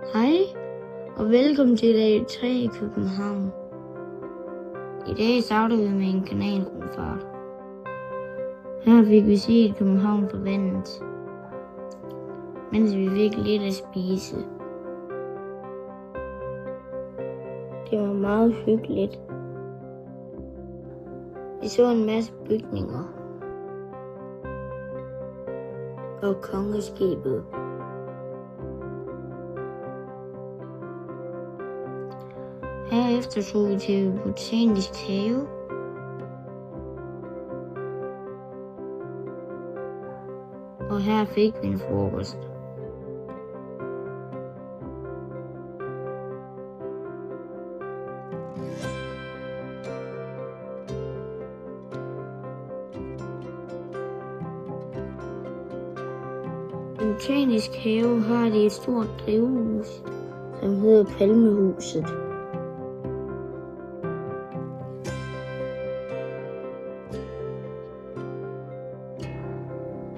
Hej og velkommen til dag 3 i København. I dag starter vi med en kanalrumfart. Her fik vi set København fra vandet, mens vi fik lidt at spise. Det var meget hyggeligt. Vi så en masse bygninger og kongeskibet. Herefter tog vi til Botanisk Have. Og her fik vi en frokost. I Botanisk Have har de et stort drivhus, som hedder Palmehuset.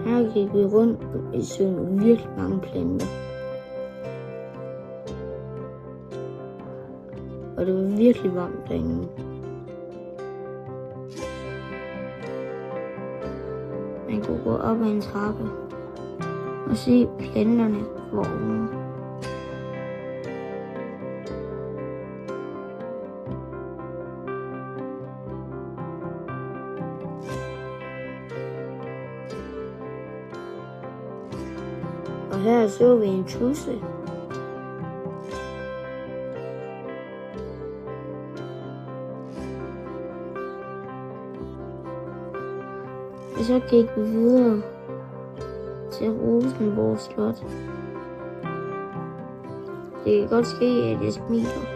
Her gik vi rundt i søen med virkelig mange planter. Og det var virkelig varmt derinde. Man kunne gå op ad en trappe og se planterne forovre. Og her så vi en tudse. Og så gik vi videre til Rosenborg Slot. Det kan godt ske, at jeg smiler,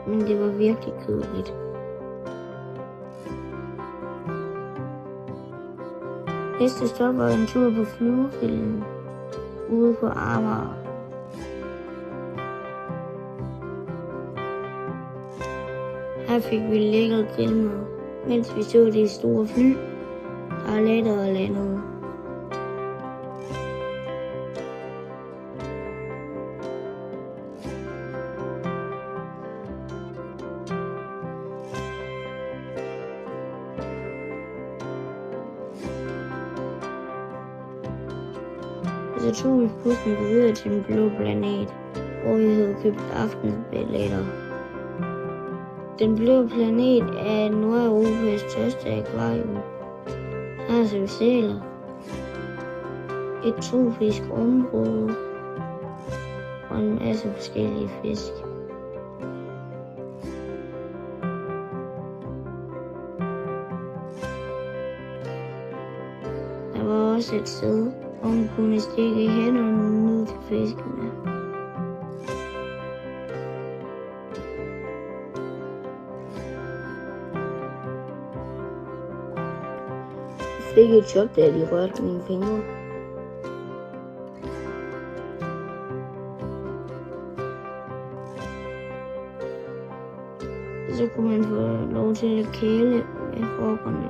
men det var virkelig kedeligt. Næste stop var en tur på Flyvevilden ude på Amager. Her fik vi lækker grillmad, mens vi så de store fly, der lettede og landede. Så tog vi bussen videre til Den Blå Planet, hvor vi havde købt aftensbilletter. Den Blå Planet er Nordeuropas største akvarium. Her ser vi sæler, et tropisk område og en masse forskellige fisk. Der var også et sted, hvor man kunne stikke hænderne ned til fiskene. Jeg fik et chok, da de rørte mine fingre. Så kunne man få lov til at kæle med forkerne.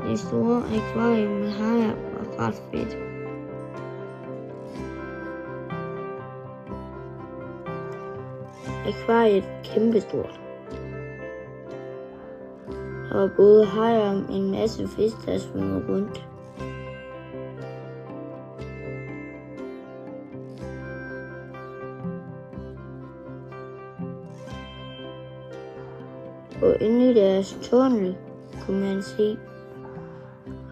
Det store akvarium med hajer var ret fedt. Akvariet er kæmpestort. Der var både hajer og en masse fisk, der svømmede rundt. Og inde i deres tunnel kunne man se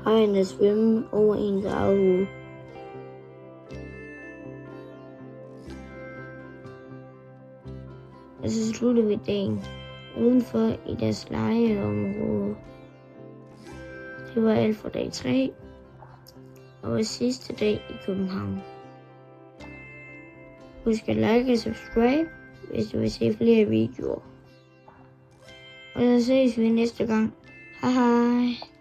hajerne svømme over ens eget hoved. Og så sluttede vi dagen udenfor i deres legeområde. Det var alt for dag 3 og sidste dag i København. Husk at like og subscribe, hvis du vil se flere videoer. Og så ses vi næste gang. Hej hej.